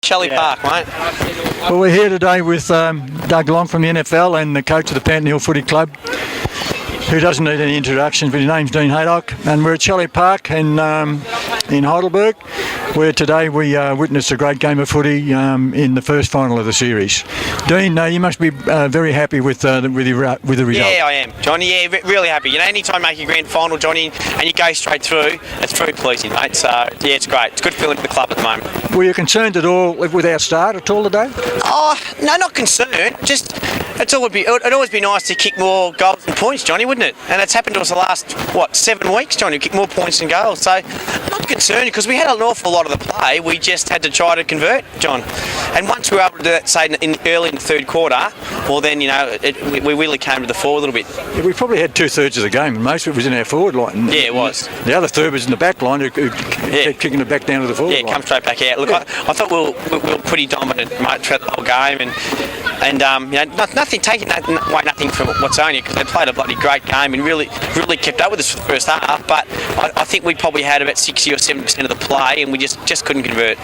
Shelley Park, mate? Well, we're here today with Doug Long from the NFL and the coach of the Panton Hill Footy Club, who doesn't need any introduction, but his name's Dean Haydock, and we're at Shelley Park in Heidelberg, where today we witnessed a great game of footy in the first final of the series. Dean, you must be very happy with the result. Yeah, I am, Johnny. Yeah, really happy. You know, anytime you make a grand final, Johnny, and you go straight through, it's very pleasing, mate. So yeah, it's great. It's good feeling for the club at the moment. Were you concerned at all with our start at all today? Oh no, not concerned. Just it'd always be nice to kick more goals and points, Johnny, wouldn't it? And it's happened to us the last 7 weeks, Johnny. We kick more points and goals. So not concerned because we had an awful lot of the play. We just had to try to convert, John. And once we were able to do that, say early in the third quarter, well then we really came to the fore a little bit. Yeah, we probably had 2/3 of the game, and most of it was in our forward line. Yeah, it was. The other third was in the back line, who kept kicking it back down to the forward line. Yeah, come straight back out. Look, I thought we were pretty dominant, mate, throughout the whole game, and nothing taking away nothing from Watsonia because they played a bloody great game and really kept up with us for the first half. But I think we probably had about 60 or 70% of the play, and we just couldn't convert.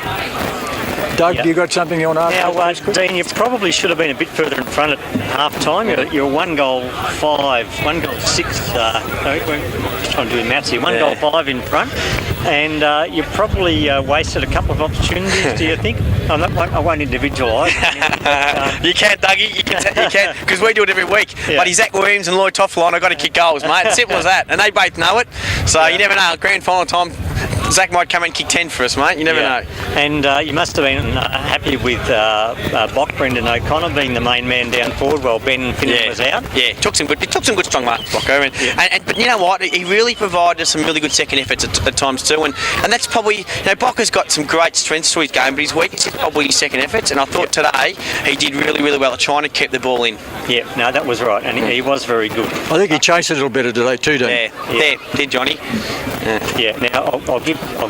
Doug, you got something you want to ask? Now, Dean, you probably should have been a bit further in front at half time. You're 1 goal 5, 1 goal 6. We're just trying to do maths here. 1 goal 5 in front, and you probably wasted a couple of opportunities. Do you think? I won't individualise. You can, Dougie. You can, because we do it every week. Yeah. But Zach Williams and Lloyd Toffler, I've got to kick goals, mate. Simple as that, and they both know it. So you never know. Grand final time, Zach might come and kick 10 for us, mate. You never know. And you must have been happy with Brendan O'Connor being the main man down forward while Ben Finnan was out. Yeah, took some good strong marks, Bocker. But you know what? He really provided us some really good second efforts at times too. And that's probably, Bocker's got some great strengths to his game, but his weakness is probably his second efforts. And I thought today he did really, really well at trying to keep the ball in. Yeah, no, that was right, and he was very good. I think he chased it a little better today too, didn't he? Yeah, did Johnny. Yeah. Now I'll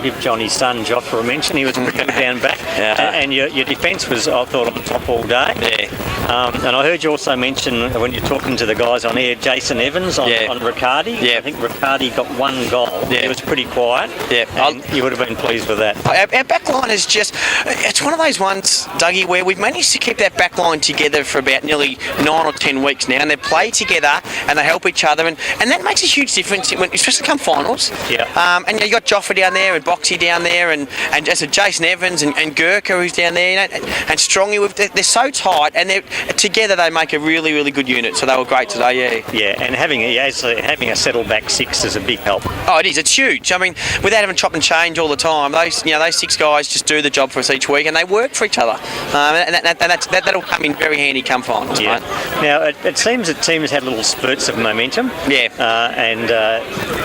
give Johnny's son Joshua a mention. He was pretty down back, and your defence was, I thought, on top all day. Yeah. And I heard you also mention when you're talking to the guys on air, Jason Evans on Riccardi. Yeah. I think Riccardi got 1 goal. Yeah. He was pretty quiet. Yeah. And you would have been pleased with that. Our back line is it's one of those ones, Dougie, where we've managed to keep that back line together for about nearly 9 or 10 weeks now, and they play together and they help each other, and that makes a huge difference, especially come finals. Yeah. And you got Joffrey down there and Boxy down there, and as a Jason Evans and Gurkha who's down there, and Strongy. They're so tight, and together they make a really, really good unit. So they were great today. Yeah, and having a settled back 6 is a big help. Oh, it is. It's huge. I mean, without having chop and change all the time, those 6 guys just do the job for us each week, and they work for each other. And that'll come in very handy come finals. Yeah. Right? Now it seems that teams had little spurts of momentum. Yeah. And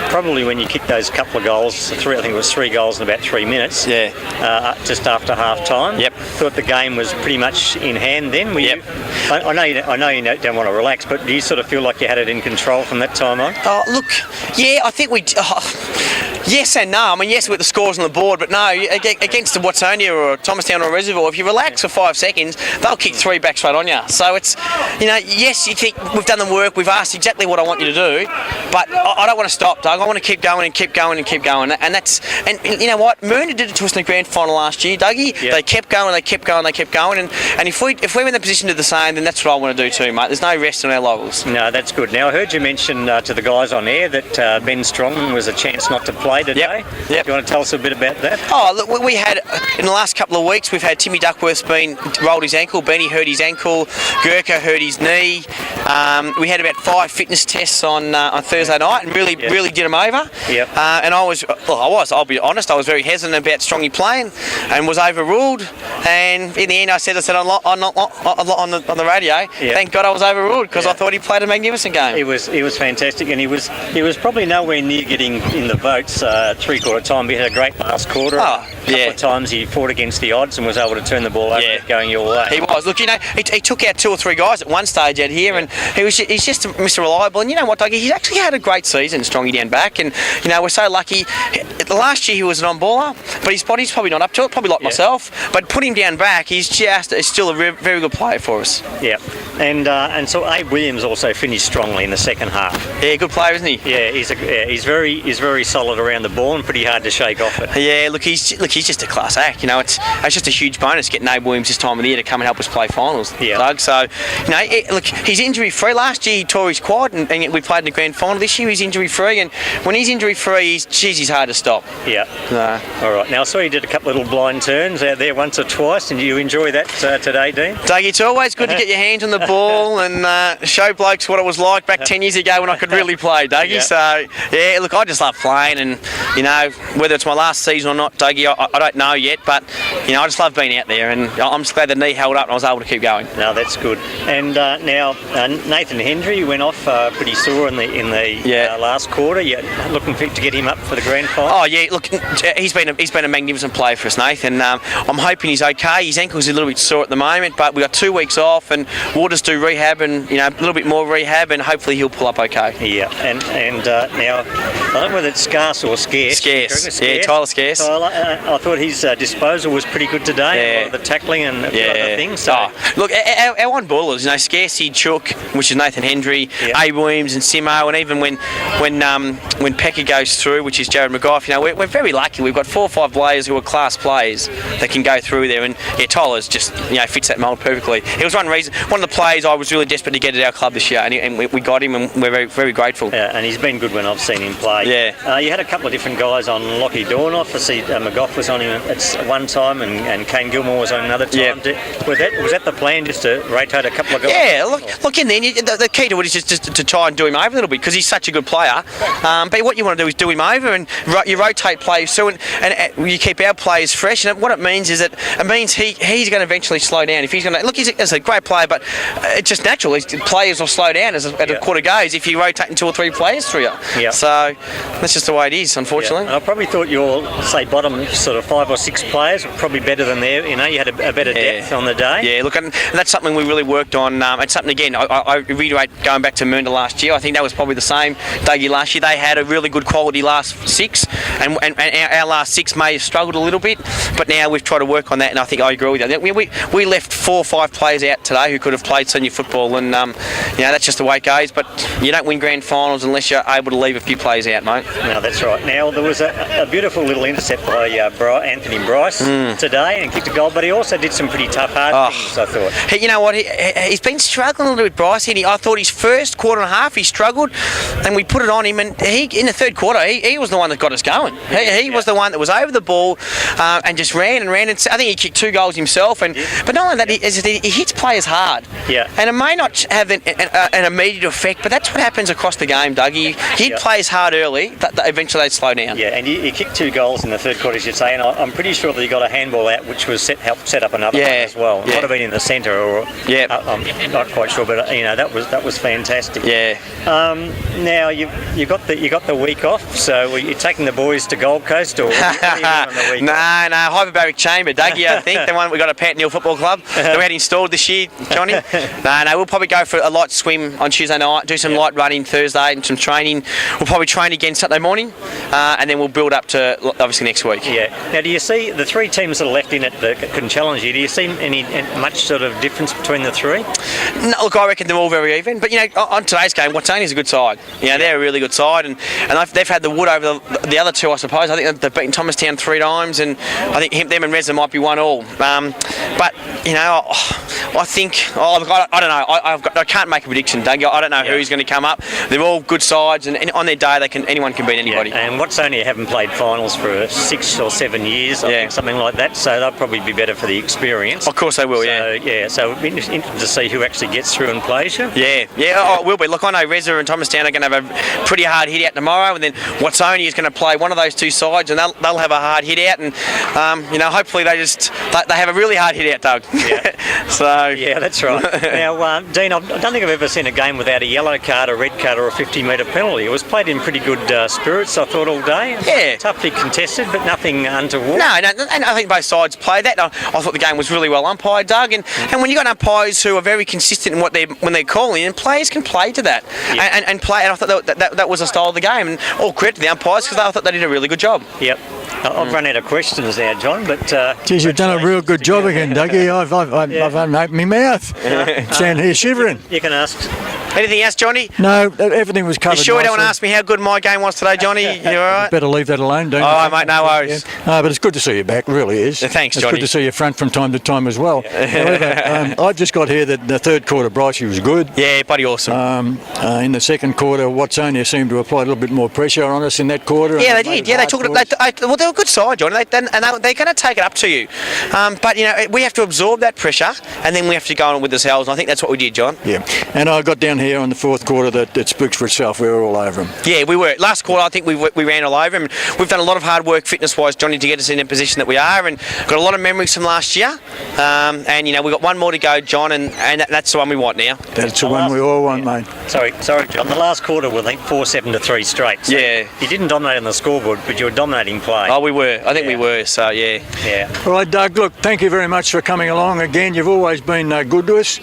probably when you kick those couple of goals, I think it was 3 goals in about 3 minutes. Yeah. Just after half time. Yep. Thought the game was pretty much in hand then. I know you don't want to relax, but do you sort of feel like you had it in control from that time on? Oh, look, yeah, I think we. Yes and no. I mean, yes, with the scores on the board, but no, against the Watsonia or Thomastown or Reservoir, if you relax for 5 seconds, they'll kick 3 back straight on you. So it's, yes, you think we've done the work, we've asked exactly what I want you to do, but I don't want to stop, Doug. I want to keep going and keep going and keep going. And you know what? Myrna did it to us in the grand final last year, Dougie. Yep. They kept going, they kept going, they kept going, and if we're in the position to do the same, then that's what I want to do too, mate. There's no rest on our laurels. No, that's good. Now I heard you mention to the guys on air that Ben Strong was a chance not to play today. Yep. Do you want to tell us a bit about that? Oh, look, we had in the last couple of weeks, we've had Timmy Duckworth's rolled his ankle, Benny hurt his ankle, Gurkha hurt his knee. We had about 5 fitness tests on Thursday night, and really did them over. Yep. And I'll be honest, I was very hesitant about Strongy playing, and was overruled. And in the end, I said on the radio, thank God I was overruled, because I thought he played a magnificent game. He was fantastic, and he was probably nowhere near getting in the votes 3/4 time. He had a great last quarter. A couple of times he fought against the odds and was able to turn the ball over going your way. He was. Look, he took out 2 or 3 guys at one stage out here, and he's just Mr. Reliable. And you know what, Doug? He's actually had a great season, Strongy down back, and we're so lucky. last year he was an on-baller, but his body's probably not up to it, probably like myself. But put him down back, he's still a very good player for us. Yeah, and so Abe Williams also finished strongly in the second half. Yeah, good player, isn't he? Yeah, he's very solid around the ball and pretty hard to shake off it. Yeah, look, he's just a class act. It's just a huge bonus getting Abe Williams this time of the year to come and help us play finals, Doug. So, look, he's injury free. Last year he tore his quad, and we played in the grand final. This year he's injury free, and when he's injury free, he's hard to stop. Yeah. All right. Now I saw you did a couple of little blind turns out there once or twice, and you enjoy that today, Dean? Doug, it's always good to get your hands on the ball and show blokes what it was like back 10 years ago when I could really play, Dougie. Yeah. So, yeah, look, I just love playing, and, whether it's my last season or not, Dougie, I don't know yet, but, I just love being out there, and I'm just glad the knee held up and I was able to keep going. No, that's good. And now Nathan Hendry went off pretty sore in the last quarter. You're looking to get him up for the grand final? Oh, yeah, look, he's been a magnificent player for us, Nathan. I'm hoping he's okay. His ankle's a little bit sore at the moment, but we've got 2 weeks off, and we'll just do rehab and, a little bit more rehab, and hopefully he'll pull up okay. Yeah, and now, I don't know whether it's scarce or scarce. Scarce. Yeah, Tyler Scarce. I thought his disposal was pretty good today. A lot of the tackling and a few other things. So. Look, our on-ballers, Scarcey, Chook, which is Nathan Hendry, A. Williams and Simo, and even when Pecker goes through, which is Jared McGough, we're very lucky. We've got 4 or 5 players who are class players that can go through there, and Tyler's just fits that mould perfectly. It was one of the players I was really desperate to get at our club this year, and we got him, and we're very, very grateful. Yeah, and he's been good when I've seen him play. Yeah. You had a couple of different guys on Lockie Dornoff. I see McGough was on him at one time, and Kane Gilmore was on another time. Yep. Was that the plan, just to rotate a couple of guys? Yeah, look in there. The key to it is just to try and do him over a little bit, because he's such a good player. But what you want to do is do him over, and you rotate players through, and you keep our players fresh. And what it means is that he's going to eventually slow down. If he's going to look, he's a great player, but it's just natural. Players will slow down as the quarter goes if you rotate 2 or 3 players through you. Yeah. So that's just the way it is, unfortunately. Yeah. I probably thought your bottom sort of 5 or 6 players were probably better than there. You had a better depth on the day. Yeah, look, and that's something we really worked on. It's something, again, I reiterate, going back to Moonda last year, I think that was probably the same. Dougie last year, they had a really good quality last 6, and our last 6 may have struggled a little bit, but now we've tried to work on that, and I think I agree with you. We left 4 or 5 players out today who could have played senior football, and that's just the way it goes, but you don't win grand finals unless you're able to leave a few players out, mate. No, that's right. Now, there was a beautiful little intercept by Anthony Bryce today, and kicked a goal, but he also did some pretty tough, hard things, I thought. You know what? He's been struggling a little bit, Bryce. I thought his first quarter and a half he struggled, and we put it on him, and in the third quarter he was the one that got us going. He was the one that was over the ball and just ran, and I think he kicked 2 goals himself. But not only that, he hits players hard. Yeah. And it may not have an immediate effect, but that's what happens across the game, Doug. You hit players hard early, that eventually they slow down. Yeah, and he kicked 2 goals in the third quarter, as you say, and I'm pretty sure that he got a handball out, which was helped set up another one as well. It might have been in the centre, or I'm not quite sure, but that was fantastic. Yeah. Now you got the week off, so were you taking the boys to Gold Coast, or what are you doing on the week? No, hyperbaric chamber, Dougie. I think the one we got at Panton Hill Football Club that we had installed this year, Johnny. No, we'll probably go for a light swim on Tuesday night, do some light running Thursday, and some training. We'll probably train again Saturday morning, and then we'll build up to obviously next week. Yeah. Now, do you see the 3 teams that are left in it that can challenge you? Do you see any much sort of difference between the 3? No, look, I reckon they're all very even. But on today's game, Watsonia's a good side. They're a really good side, and they've had the wood over the other 2, I suppose. I think they've beaten Thomastown 3 times, and I think them and Reza might be 1-1. But I think I don't know. I can't make a prediction, Doug. I don't know who's going to come up. They're all good sides, and on their day, anyone can beat anybody. Yeah. And Watsonia haven't played finals for 6 or 7 years, I think, something like that. So they'll probably be better for the experience. Of course they will. So it'll be interesting to see who actually gets through and plays you. Yeah, it will be. Look, I know Reza and Thomastown are going to have a pretty hard hit out tomorrow, and then Watsonia is going to play one of those 2 sides, and they'll have a hard hit out, and hopefully they have a really hard hit out, Doug. Yeah. So yeah, that's right. Now, Dean, I don't think I've ever seen a game without a yellow card, a red card, or a 50-metre penalty. It was played in pretty good spirits, I thought, all day. Yeah. Toughly contested, but nothing untoward. No, and I think both sides played that. I thought the game was really well umpired, Doug, and when you got umpires who are very consistent in when they're calling, and players can play to that and play. And I thought that was the style of the game. And all credit to the umpires, because I thought they did a really good job. Yep. I've run out of questions now, John, but... Geez, you've done a real good job again, Dougie. I've opened my mouth. Stand here shivering. You can ask. Anything else, Johnny? No, everything was covered. You sure you don't want to nicely. ask me how good my game was today, Johnny? You all right? Better leave that alone, don't you? Oh, mate, no worries. Yeah. No, but it's good to see you back, really is. Thanks, It's Johnny. good to see you front from time to time as well. However, I've just got here that the third quarter, Bryce, was good. Yeah, bloody awesome. In the second quarter, Watsonia seemed to apply a little bit more pressure on us in that quarter. Yeah, they did. Yeah, they took it. Well, they're a good side, Johnny. They're going to take it up to you. But, you know, we have to absorb that pressure and then we have to go on with ourselves. And I think that's what we did, John. Yeah. And I got down here in the fourth quarter that it speaks for itself. We were all over them. Yeah, we were. Last quarter, I think we ran all over him. We've done a lot of hard work fitness-wise, Johnny, to get us in the position that we are, and got a lot of memories from last year. And, you know, we've got one more to go, John, and that's the one we want now. That's the one we all want, mate. Sorry, John. The last quarter, we think 4-7 to 3 straight. So Yeah. You didn't dominate on the scoreboard, but you were dominating play. Oh, we were. I think we were, so, yeah. Yeah. All right, Doug, look, thank you very much for coming along again. You've always been good to us.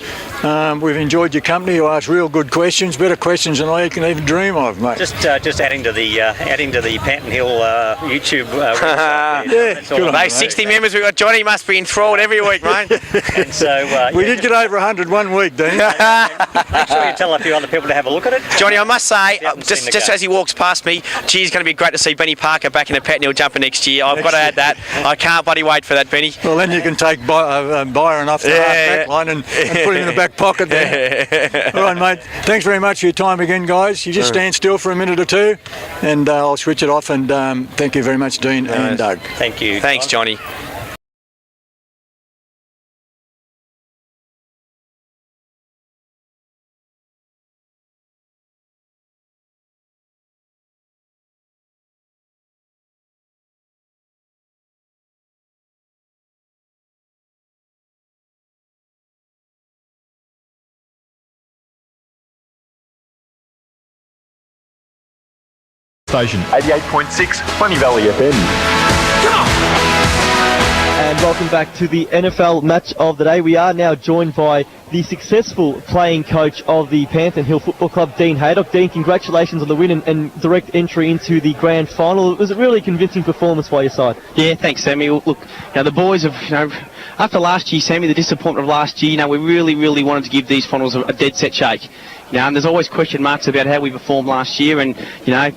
We've enjoyed your company. You ask real good questions, better questions than I can even dream of, mate. Just adding to the Panton Hill YouTube website. Yeah, That's all good I'm on Those doing. 60 members we've got, Johnny must be enthralled every week, mate. And so We did get over 100 one week, Dean. make sure you tell a few other people to have a look at it. Johnny, I must say, haven't seen the just game. as he walks past me, gee, it's going to be great to see Benny Parker back in the Panton Hill jumper next year. I've got to add that. I can't bloody wait for that, Benny. Well, then you can take Byron off the half-back line and put him in the back pocket there. All right, mate. Thanks very much for your time again, guys. You just stand still for a minute or two and I'll switch it off. And thank you very much, Dean and Doug. Thank you. Thanks, Johnny. Station 88.6 PlentyValley FM. And welcome back to the NFL match of the day. We are now joined by the successful playing coach of the Panton Hill Football Club, Dean Haydock. Dean, congratulations on the win and direct entry into the grand final. It was a really convincing performance by your side. Yeah, thanks, Sammy. Look, the boys have, after last year, Sammy, the disappointment of last year, we really wanted to give these finals a dead set shake. And there's always question marks about how we performed last year, and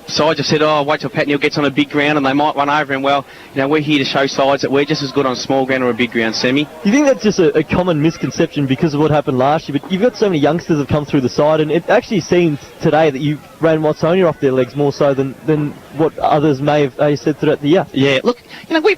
sides have said, wait till Panton Hill gets on a big ground and they might run over him. Well, we're here to show sides that we're just as good on a small ground or a big ground, Sammy. You think that's just a common misconception because of what happened last year, but you've got so many youngsters have come through the side, and it actually seems today that you ran Watsonia off their legs more so than what others may have said throughout the year. Yeah, look, we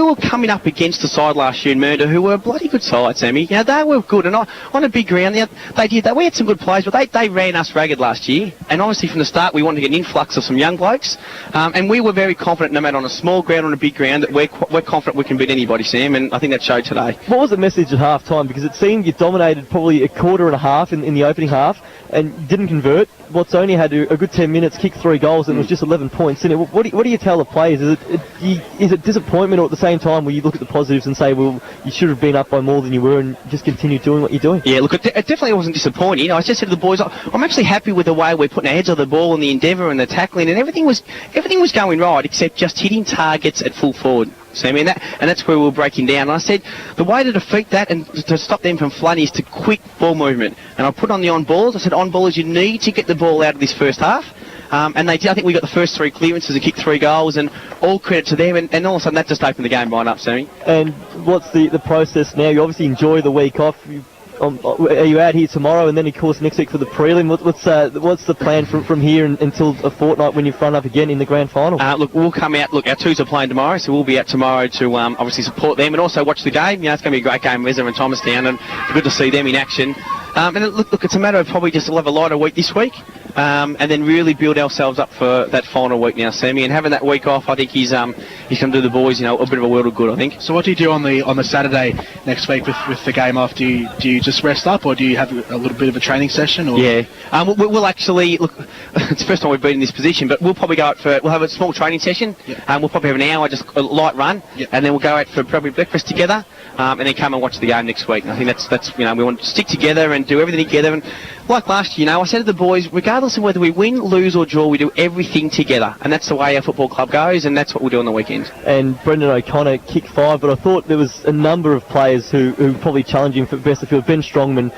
were coming up against the side last year in Murder who were a bloody good side, Sammy. They were good, and on a big ground, they did that. We had some good players, but they ran us ragged last year, and honestly from the start we wanted to get an influx of some young blokes, and we were very confident no matter on a small ground or on a big ground that we're confident we can beat anybody, Sam, and I think that showed today. What was the message at half time? Because it seemed you dominated probably a quarter and a half in the opening half and didn't convert. Watsonia had a good 10 minutes, kicked 3 goals, and it was just 11 points in it. What do you tell the players? Is it disappointment, or at the same time will you look at the positives and say, well, you should have been up by more than you were and just continue doing what you're doing? Yeah, look, it definitely wasn't disappointing. I just said to the boys, I'm actually happy with the way we're putting our heads on the ball and the endeavour and the tackling, and everything was going right except just hitting targets at full forward, Sammy, and that's where we were breaking down. And I said the way to defeat that and to stop them from flooding is to quick ball movement. And I put on the on-ballers. I said on-ballers, you need to get the ball out of this first half. And they did. I think we got the first 3 clearances and kicked 3 goals, and all credit to them. And all of a sudden that just opened the game right up, Sammy. And what's the process now? You obviously enjoy the week off. Are you out here tomorrow and then of course next week for the prelim? What's the plan from here until a fortnight when you front up again in the grand final? Look, we'll come out. Look, our twos are playing tomorrow, so we'll be out tomorrow to obviously support them and also watch the game. It's going to be a great game, Reza and Thomastown, and good to see them in action. And look, it's a matter of probably just we'll have a lighter week this week, and then really build ourselves up for that final week now, Sammy. And having that week off, I think he's going to do the boys, a bit of a world of good, I think. So what do you do on the Saturday next week with the game off? Do you just rest up, or do you have a little bit of a training session? Or? Yeah, we'll actually look. It's the first time we've been in this position, but we'll probably go out we'll have a small training session. Yep. We'll probably have an hour, just a light run, yep. And then we'll go out for probably breakfast together. and then come and watch the game next week. And I think that's we want to stick together and do everything together. And like last year, I said to the boys, regardless of whether we win, lose or draw, we do everything together, and that's the way our football club goes, and that's what we'll do on the weekend. And Brendan O'Connor kicked 5, but I thought there was a number of players who probably challenged him for best of field. Ben Strongman,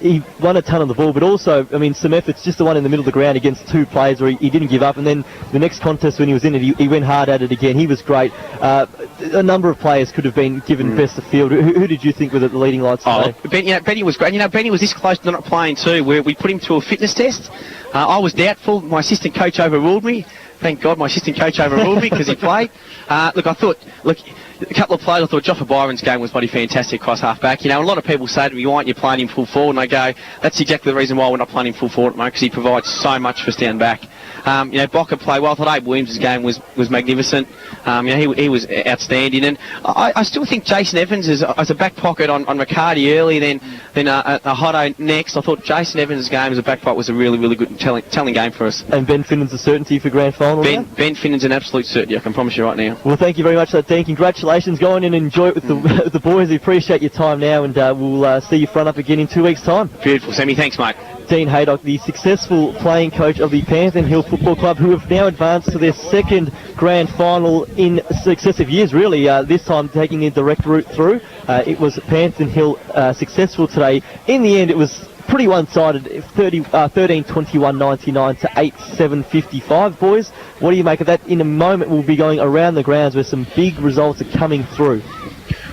he won a ton on the ball, but also, some efforts, just the one in the middle of the ground against 2 players where he didn't give up, and then the next contest when he was in it, he went hard at it again. He was great. A number of players could have been given best of field. Who did you think were the leading lights today? Benny was great. Benny was this close to not playing too, where we put him through a fitness test. I was doubtful. My assistant coach overruled me. Thank God my assistant coach overruled me because he played. I thought, a couple of players, I thought Joffa Byron's game was bloody fantastic across half-back. A lot of people say to me, why aren't you playing him full forward? And I go, that's exactly the reason why we're not playing him full forward at the moment, because he provides so much for us down back. Bocker played well. I thought Abe Williams' game was magnificent. He was outstanding. And I still think Jason Evans as a back pocket on Riccardi early, then a Hotto next. I thought Jason Evans' game as a back pocket was a really, really good and telling game for us. And Ben Finnan's a certainty for grand final? Ben Finnan's an absolute certainty, I can promise you right now. Well, thank you very much for that, Dean. Congratulations. Go on in and enjoy it with the boys. We appreciate your time now, and we'll see you front up again in 2 weeks' time. Beautiful, Sammy. Thanks, mate. Dean Haydock, the successful playing coach of the Panton Hill Football Club, who have now advanced to their second grand final in successive years, really, this time taking a direct route through. It was Panton Hill successful today. In the end, it was pretty one-sided, 13-21-99 to 8-7-55. Boys, what do you make of that? In a moment, we'll be going around the grounds where some big results are coming through.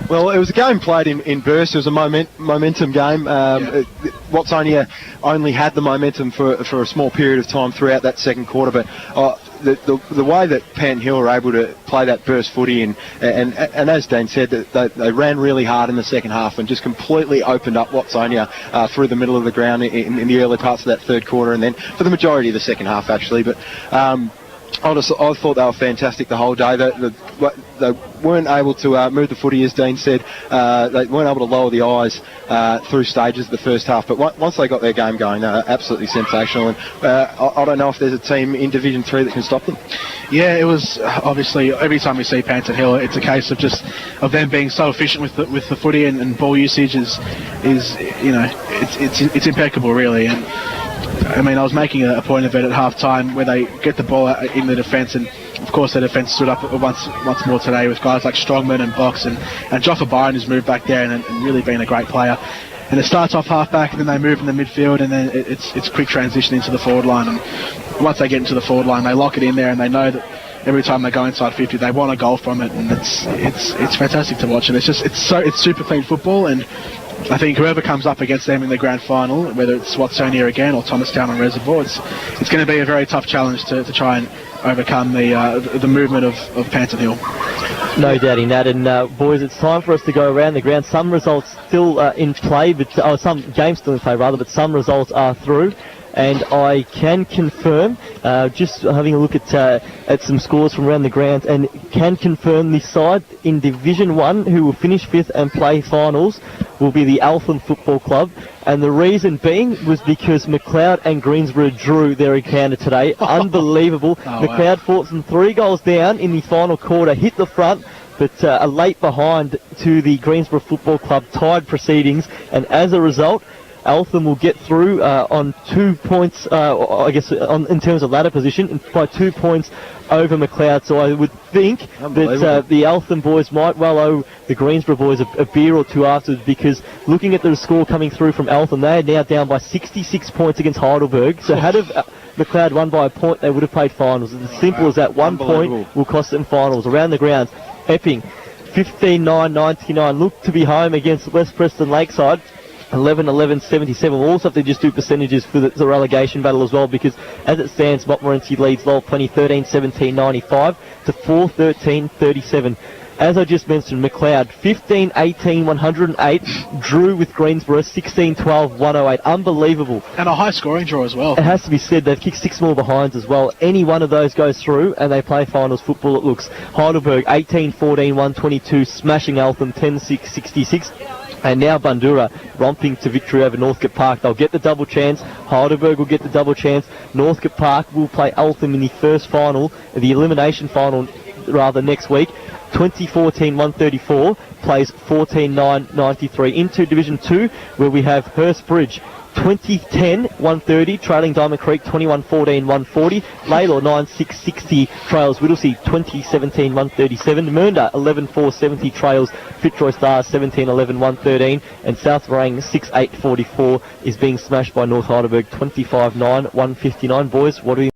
Well, it was a game played in bursts. It was a momentum game. Watsonia only had the momentum for a small period of time throughout that second quarter, but the way that Panton Hill were able to play that burst footy and as Dean said, they ran really hard in the second half and just completely opened up Watsonia through the middle of the ground in the early parts of that third quarter, and then for the majority of the second half actually. But I thought they were fantastic the whole day. They weren't able to move the footy, as Dean said. They weren't able to lower the eyes through stages of the first half. But once they got their game going, they were absolutely sensational. And I don't know if there's a team in Division 3 that can stop them. Yeah, it was obviously every time we see Panton Hill, it's a case of them being so efficient with the footy and ball usage is it's impeccable really. And I mean, I was making a point of it at half-time where they get the ball in the defence, and of course the defence stood up once more today with guys like Strongman and Box, and Joffa Byron has moved back there and really been a great player. And it starts off half-back, and then they move in the midfield, and then it's quick transition into the forward line. And once they get into the forward line, they lock it in there, and they know that every time they go inside 50, they want a goal from it, and it's fantastic to watch. And it's super clean football, and I think whoever comes up against them in the grand final, whether it's Watsonia again or Thomastown and Reservoir, it's going to be a very tough challenge to try and overcome the movement of Panton Hill. No doubting that. And boys, it's time for us to go around the ground. Some results still in play, some games still in play rather, but some results are through. And I can confirm, just having a look at some scores from around the grounds, and can confirm the side in Division 1 who will finish 5th and play finals will be the Eltham Football Club. And the reason being was because McLeod and Greensborough drew their encounter today. Unbelievable. McLeod fought from 3 goals down in the final quarter, hit the front, but a late behind to the Greensborough Football Club tied proceedings, and as a result, Eltham will get through on 2 points, in terms of ladder position, by 2 points over McLeod. So I would think that the Eltham boys might well owe the Greensborough boys a beer or two afterwards, because looking at the score coming through from Eltham, they are now down by 66 points against Heidelberg. So had McLeod won by a point, they would have played finals. It's as simple as that. 1 point will cost them finals. Around the grounds, Epping, 15-9-99, look to be home against West Preston Lakeside. 11-11-77. We'll also have to just do percentages for the relegation battle as well, because as it stands, Montmorency leads Lowell Plenty 13-17-95 to 4-13-37. As I just mentioned, McLeod 15-18-108 drew with Greensborough 16-12-108. Unbelievable. And a high scoring draw as well. It has to be said, they've kicked 6 more behinds as well. Any one of those goes through and they play finals football, it looks. Heidelberg 18-14-122 smashing Eltham 10-6-66. And now Bundoora romping to victory over Northcote Park. They'll get the double chance. Heidelberg will get the double chance. Northcote Park will play Eltham in the first final, the elimination final rather, next week. 2014 134 plays 14-9 93. Into Division 2, where we have Hurst Bridge 2010 130 trailing Diamond Creek 21-14 140. Laylaw 9-6 60 trails Whittlesea 2017 137. Mernda 11-4 70 trails Fitzroy Stars 17-11 113. And South Warang 6-8 44 is being smashed by North Heidelberg 25-9 159. Boys, what do you